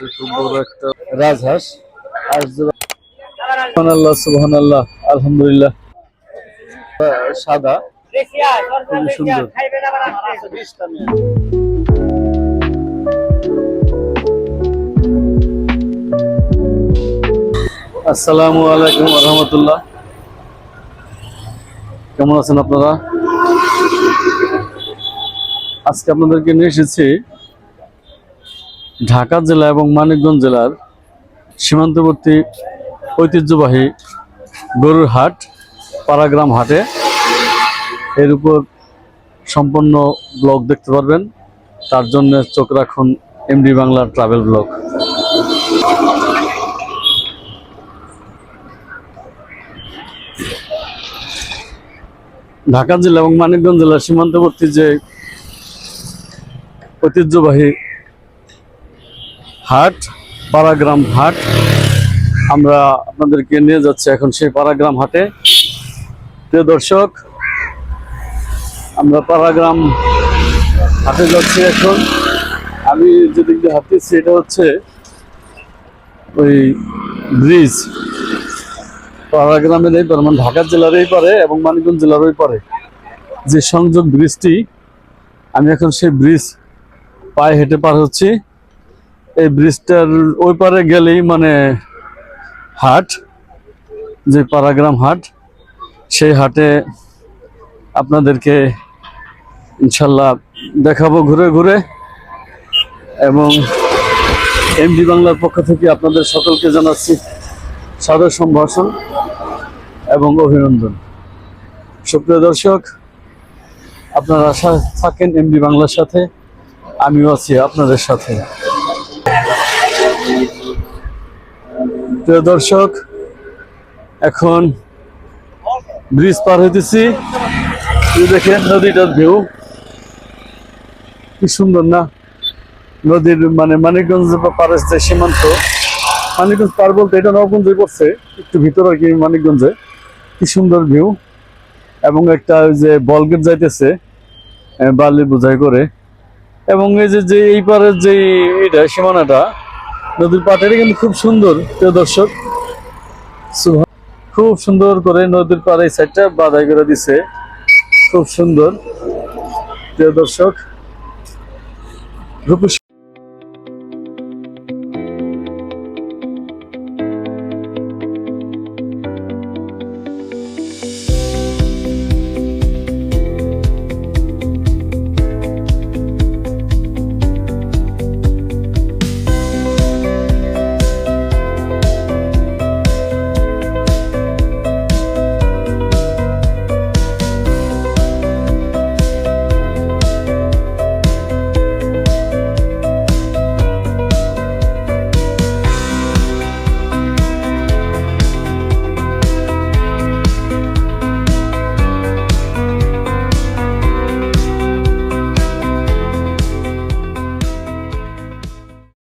খুব বড় একটা রাজহাঁস। সুবহানাল্লাহ সুবহানাল্লাহ আলহামদুলিল্লাহ। সাদা, খুবই সুন্দর। আসসালামু আলাইকুম ওয়া রাহমাতুল্লাহ। কেমন আছেন আপনারা? আজকে আপনাদেরকে নিয়ে এসেছি ঢাকা জেলা এবং মানিকগঞ্জ জেলার সীমান্তবর্তী ঐতিহ্যবাহী গরুর হাট, পাড়াগ্রাম হাটে। এর উপর সম্পূর্ণ ব্লগ দেখতে পারবেন, তার জন্য চোখ রাখুন MD Bangla travel blog. Dhaka জেলা এবং মানিকগঞ্জ জেলার সীমান্তবর্তী যে ঐতিহ্যবাহী হাট, পাড়াগ্রাম হাট, আমরা আপনাদেরকে নিয়ে যাচ্ছি এখন সেই পাড়াগ্রাম হাটে। প্রিয় দর্শক, আমরা পাড়াগ্রাম হাটে যাচ্ছি এখন। আমি যেদিক দিয়ে হাঁটতেছি এটা হচ্ছে ওই ব্রিজ, পাড়াগ্রামের এই পারে, মানে ঢাকা জেলার এই পারে এবং মানিকগঞ্জ জেলার ওই পারে যে সংযোগ ব্রিজটি, আমি এখন সেই ব্রিজ পায়ে হেঁটে পার হচ্ছি। এই ব্রিজটার ওই পারে গেলেই মানে হাট, যে পাড়াগ্রাম হাট, সেই হাটে আপনাদেরকে ইনশাল্লাহ দেখাবো ঘুরে ঘুরে। এবং এমডি বাংলার পক্ষ থেকে আপনাদের সকলকে জানাচ্ছি সাদর সম্ভাষণ এবং অভিনন্দন। সুপ্রিয় দর্শক, আপনারা থাকেন এমডি বাংলার সাথে, আমিও আছি আপনাদের সাথে। প্রিয় দর্শক, এখন ব্রিজ পার হইতেছি। দেখেন নদীটার ভিউ কি সুন্দর না? নদীর মানে মানিকগঞ্জ পারের যে সীমান্ত, মানিকগঞ্জ পার বলতে এটা নবগঞ্জে পড়ছে, একটু ভিতর আর কি মানিকগঞ্জে। কি সুন্দর ভিউ, এবং একটা যে বলগেট যাইতেছে বালি বোঝাই করে। এবং এই যে এই পারের যে এটা সীমানাটা, নদীর পাটের কিন্তু খুব সুন্দর। প্রিয় দর্শক, খুব সুন্দর করে নদীর পাড়ে এই সাইডটা বাধাই করে দিছে, খুব সুন্দর। প্রিয় দর্শক,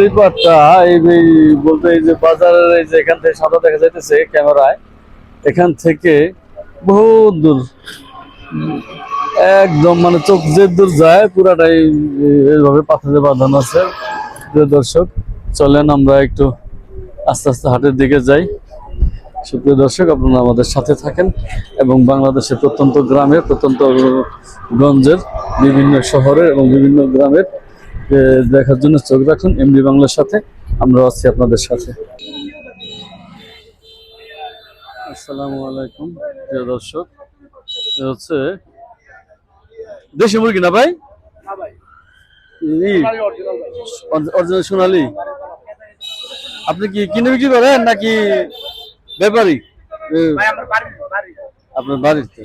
এই পাটটা এই বলতে এই যে বাজারের এই যে এখান থেকে সাদা দেখা যাইতেছে ক্যামেরায়, এখান থেকে বহুত দূর, একদম মানে চোখ যে দূর যায় পুরাটাই এইভাবে পাথরে বাঁধানো আছে। প্রিয় দর্শক, চলেন আমরা একটু আস্তে আস্তে হাটের দিকে যাই। সুপ্রিয় দর্শক, আপনারা আমাদের সাথে থাকেন এবং বাংলাদেশের প্রত্যন্ত গ্রামের, প্রত্যন্ত গঞ্জের, বিভিন্ন শহরের এবং বিভিন্ন গ্রামের দেখার জন্য চোখ রাখুন এমডি বাংলার সাথে। আমরা আছি আপনাদের সাথে। আসসালামু আলাইকুম প্রিয় দর্শক, হচ্ছে দেশি মুরগি না ভাই? অরিজিনাল সোনালী। আপনি কি কিনে বিক্রি করেন নাকি ব্যাপারী? আপনার বাড়িতে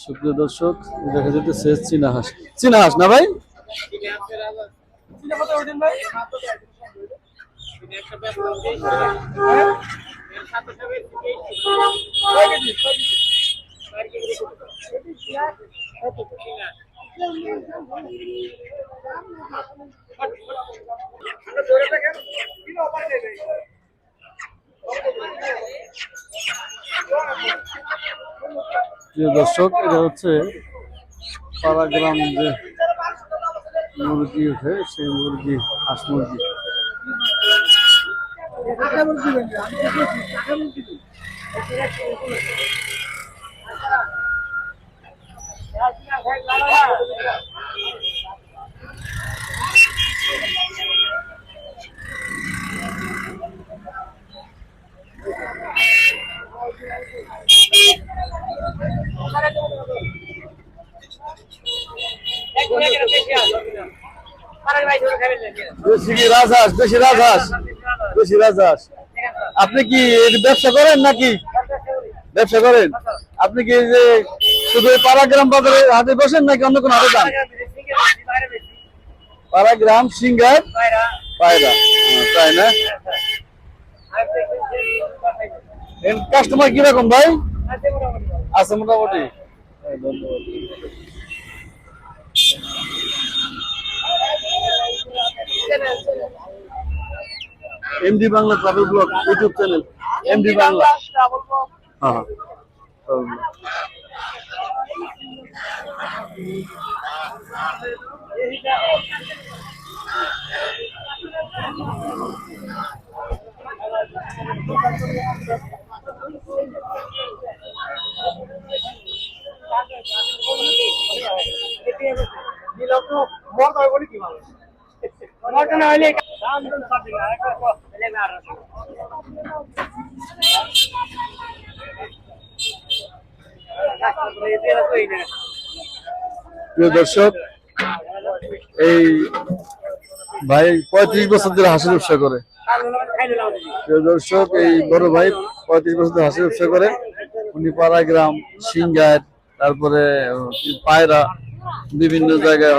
সুপ্রিয় দর্শক, দেখা যেতেছে চীনা হাঁস। চীনা হাঁস না ভাই? প্রিয় দর্শক, এটা হচ্ছে পাড়াগ্রাম যে মুরগি উঠে সেই মুরগি, হাঁস মুরগি। বেশি কি রাজহাঁস? বেশি রাজহাঁস, বেশি রাজহাঁস। আপনি কি এর ব্যবসা করেন নাকি? ব্যবসা করেন? আপনি কি এই যে শুধু এই পাড়াগ্রাম বাজারে হাটে বসেন নাকি অন্য কোনো হাটে যান? পাড়াগ্রাম, সিঙ্গার, পায়রা। তাই না? কাস্টমার কিরকম ভাই? আছে মোটামুটি। ধন্যবাদ। MD Bangla travel blog YouTube channel, MD Bangla. হ্যাঁ, প্রিয় দর্শক, এই ভাই 35 বছর ধরে হাঁসের ব্যবসা করে। প্রিয় দর্শক, এই বড় ভাই 35 বছর ধরে হাঁসের ব্যবসা করে। উনি পাড়াগ্রাম, সিঙ্গার, তারপরে পায়রা বিভিন্ন জায়গায়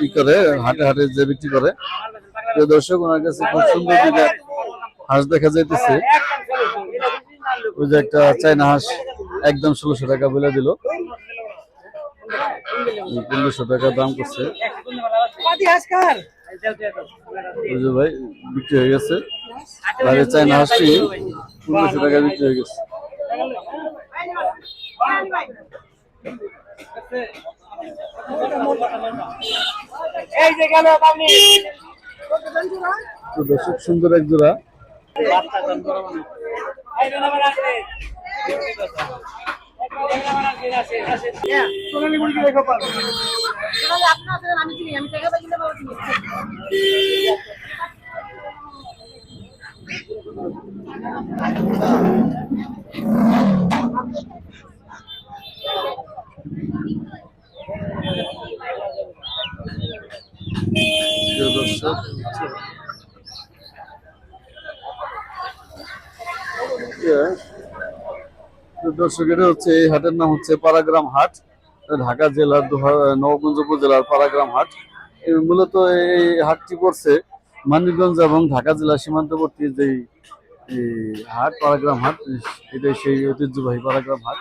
ই করে, হাটে হাটে যে বিক্রি করে। প্রিয় দর্শক, ওনার কাছে খুব সুন্দর দিকে হাঁস দেখা যাইতেছে। ওই যে একটা চাইনা হাঁস একদম 1600 টাকা বলে দিল, 1500 টাকা দাম করছে। ওই যে ভাই বিক্রি হয়ে গেছে, বাইরে চাইনা হাঁসটি 1500 টাকা বিক্রি হয়ে গেছে। দর্শক, সুন্দর এক জোড়া দর্শক, এটা হচ্ছে এই হাটের নাম হচ্ছে পাড়াগ্রাম হাট, ঢাকা জেলার নবগঞ্জ উপজেলার পাড়াগ্রাম হাট। মূলত এই হাটটি পড়ছে মানিকগঞ্জ এবং ঢাকা জেলার সীমান্তবর্তী যেই হাট, পাড়াগ্রাম হাট, এটাই সেই ঐতিহ্যবাহী পাড়াগ্রাম হাট।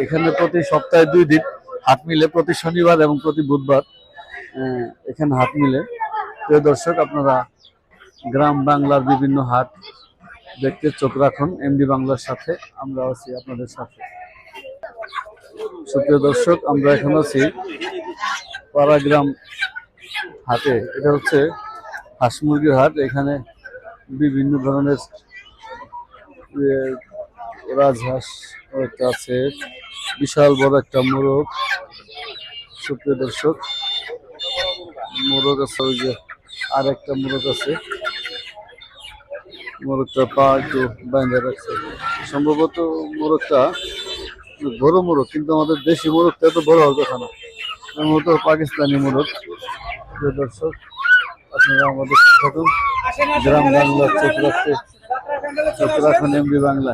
এখানে প্রতি সপ্তাহে 2 দিন হাট মিলে, প্রতি শনিবার এবং প্রতি বুধবার এখানে হাট মিলে। প্রিয় দর্শক, আপনারা গ্রাম বাংলার বিভিন্ন হাট দেখতে চোখ রাখুন এমডি বাংলার সাথে। আমরা আছি আপনাদের সাথে। সুপ্রিয় দর্শক, আমরা এখন আছি পাড়াগ্রাম হাটে। এটা হচ্ছে হাঁস মুরগির হাট। এখানে বিভিন্ন ধরনের রাজহাঁস একটা আছে, বিশাল বড় একটা মোরগ। সুপ্রিয় দর্শক, মোরগ আছে, ওই যে আর একটা মোরগ আছে, মোরগটা পা একটু বাইন্ধে রাখছে। সম্ভবত মোরগটা বড় মোরগ, কিন্তু আমাদের দেশি মোরগটা এত বড় হওয়ার কথা না, সম্ভবত পাকিস্তানি মোরগ। প্রিয় দর্শক, আপনারা আমাদের থাকুন, গ্রাম বাংলা চোখ রাখতে চোখ রাখুন এমডি বাংলা।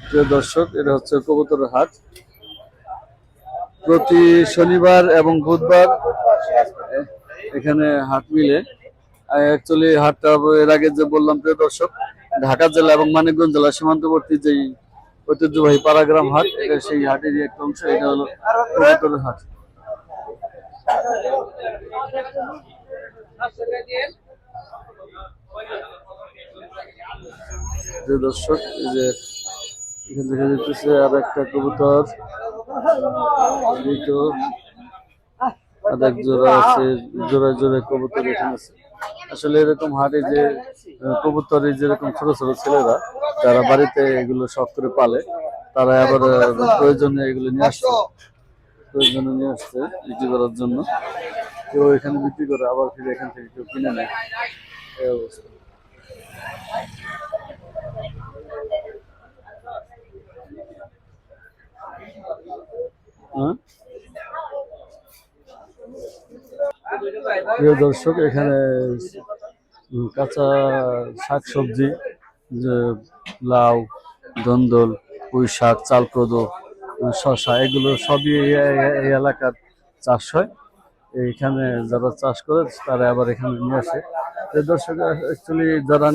প্রিয় দর্শক, এটা হচ্ছে কবুতরের হাট। প্রতি শনিবার এবং বুধবার এখানে হাট মিলে। অ্যাকচুয়ালি হাটটা এর আগে যে বললাম প্রিয় দর্শক, ঢাকা জেলা এবং মানিকগঞ্জ জেলা সীমান্তবর্তী যেই ঐতিহ্যবাহী পাড়াগ্রাম হাট, এটা সেই হাটেরই একটা অংশ। এটা হলো কবুতরের হাট। যে দর্শক, এই যে এখান থেকে দেখতেছে আর একটা কবুতর, আর এক জোড়া আছে, জোড়ায় জোড়ায় কবুতর এখানে আছে। আসলে এরকম হাটে যে কবুতরের যেরকম ছোট ছোট ছেলেরা যারা বাড়িতে এগুলো শখ করে পালে, তারা আবার প্রয়োজনে এগুলো নিয়ে আসছে, প্রয়োজনে নিয়ে আসছে বিক্রি করার জন্য। কেউ এখানে বিক্রি করে, আবার ফিরে এখান থেকে কেউ কিনে নেয়, এই অবস্থা। হ্যাঁ, প্রিয় দর্শক, এখানে কাঁচা শাকসবজি, যে লাউ, ধন্দল, পুঁই শাক, চালপ্রদো, শশা, এগুলো সবই এই এলাকার চাষ হয়। এইখানে যারা চাষ করে তারা আবার এখানে নিয়ে আসে। প্রিয় দর্শক, অ্যাকচুয়ালি যারা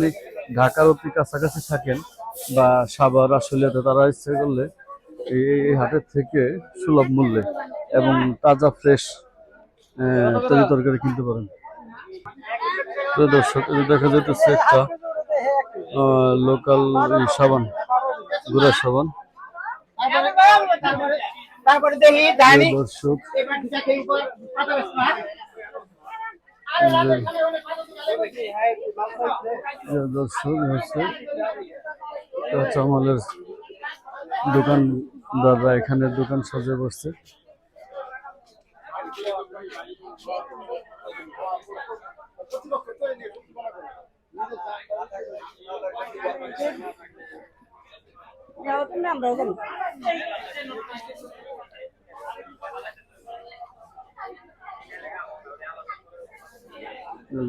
ঢাকার অতি কাছাকাছি থাকেন বা সাভার আশুলিয়াতে, তারা ইচ্ছে করলে এই হাটের থেকে সুলভ মূল্যে এবং তাজা ফ্রেশ তরি তরকারি কিনতে পারেন। প্রিয় দর্শক, দেখা যাইতেছে একটা লোকাল সাবান, গুড়া সাবান। দর্শক, দর্শক হচ্ছে কাঁচামালের দোকানদাররা এখানে দোকান সাজিয়ে বসছে।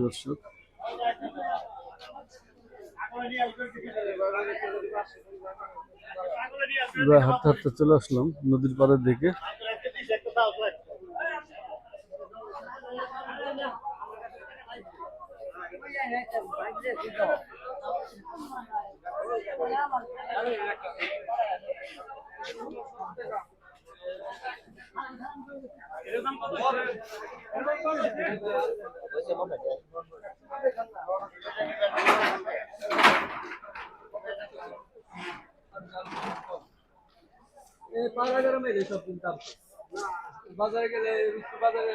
দর্শক, হাঁটতে হাঁটতে চলে আসলাম নদীর পাড়ের দিকে। বাজারে গেলে বাজারে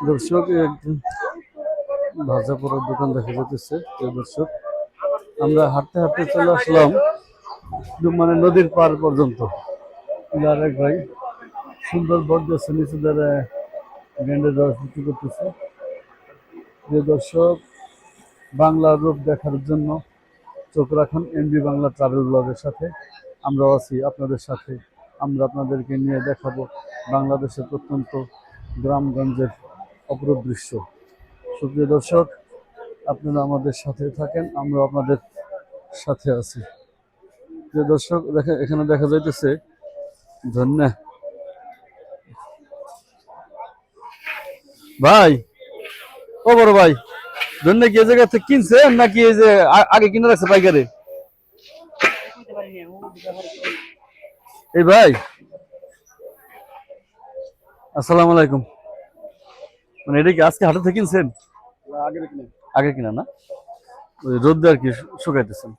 দর্শক, ভাজা পড়ার দোকান দেখা যাচ্ছে। দর্শক, আমরা হাঁটতে হাঁটতে চলে আসলাম মানে নদীর পার পর্যন্ত। এক ভাই সুন্দর বট গাছের নিচে দ্বারা গেন্ডের রস বিক্রি করতেছে। যে দর্শক, বাংলার রূপ দেখার জন্য চোখ রাখুন এমবি বাংলা ট্রাভেল ব্লগের সাথে। আমরা আছি আপনাদের সাথে। আমরা আপনাদেরকে নিয়ে দেখাবো বাংলাদেশের প্রত্যন্ত গ্রামগঞ্জের অপরূপ দৃশ্য। সুপ্রিয় দর্শক, আপনারা আমাদের সাথে থাকেন, আমরা আপনাদের সাথে আছি। যে দর্শক, এখানে দেখা যাইতেছে ধন্যবাদ ভাই, ও বড় ভাই, ধন্যবাদ কি জায়গা থেকে কিনছেন নাকি এই যে আগে কিনে রাখছে পাইকারে? এই ভাই, আসসালামু আলাইকুম। মানে এটা কি আজকে হাটে থেকে কিনছেন? আগে কিনা না, ওই রোদ আর কি শুকাইতেছেন।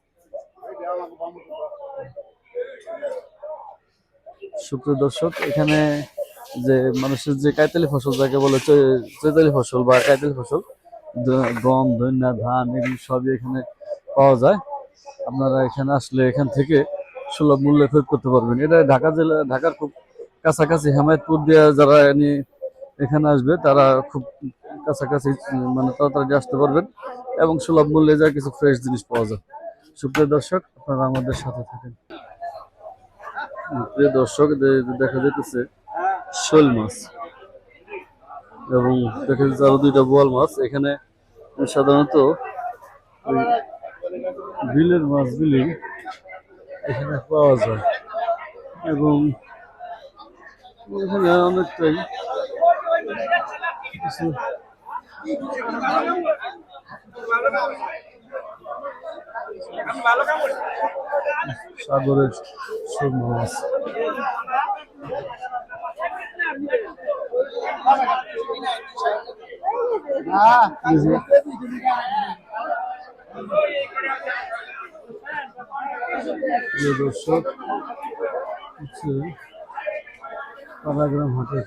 সুপ্রিয় দর্শক, এখানে যে মানুষের যে কাইতালি ফসল যাকে বলে চৈতালি ফসল বা কাইতালি ফসল, গম, ধন্যা, ধান, এগুলো সবই এখানে পাওয়া যায়। আপনারা এখানে আসলে এখান থেকে সুলভ মূল্যে খরিদ করতে পারবেন। এটা ঢাকা জেলা, ঢাকার খুব কাছাকাছি হেমায়তপুর দিয়ে যারা এখানে আসবে তারা খুব কাছাকাছি, মানে তাড়াতাড়ি আসতে পারবেন এবং সুলভ মূল্যে যা কিছু ফ্রেশ জিনিস পাওয়া যায়। সুপ্রিয় দর্শক, আপনারা আমাদের সাথে থাকেন। প্রিয় দর্শক, দেখা যেতেছে শোল মাছ এবং দেখা যাচ্ছে আরো দুইটা বোয়াল মাছ। এখানে সাধারণত ওই বিলের মাছগুলি এখানে পাওয়া যায় এবং এখানে অনেকটাই কিছু সাগরের সব মাছ প্রিয় দর্শক হচ্ছে পাড়াগ্রাম হাটের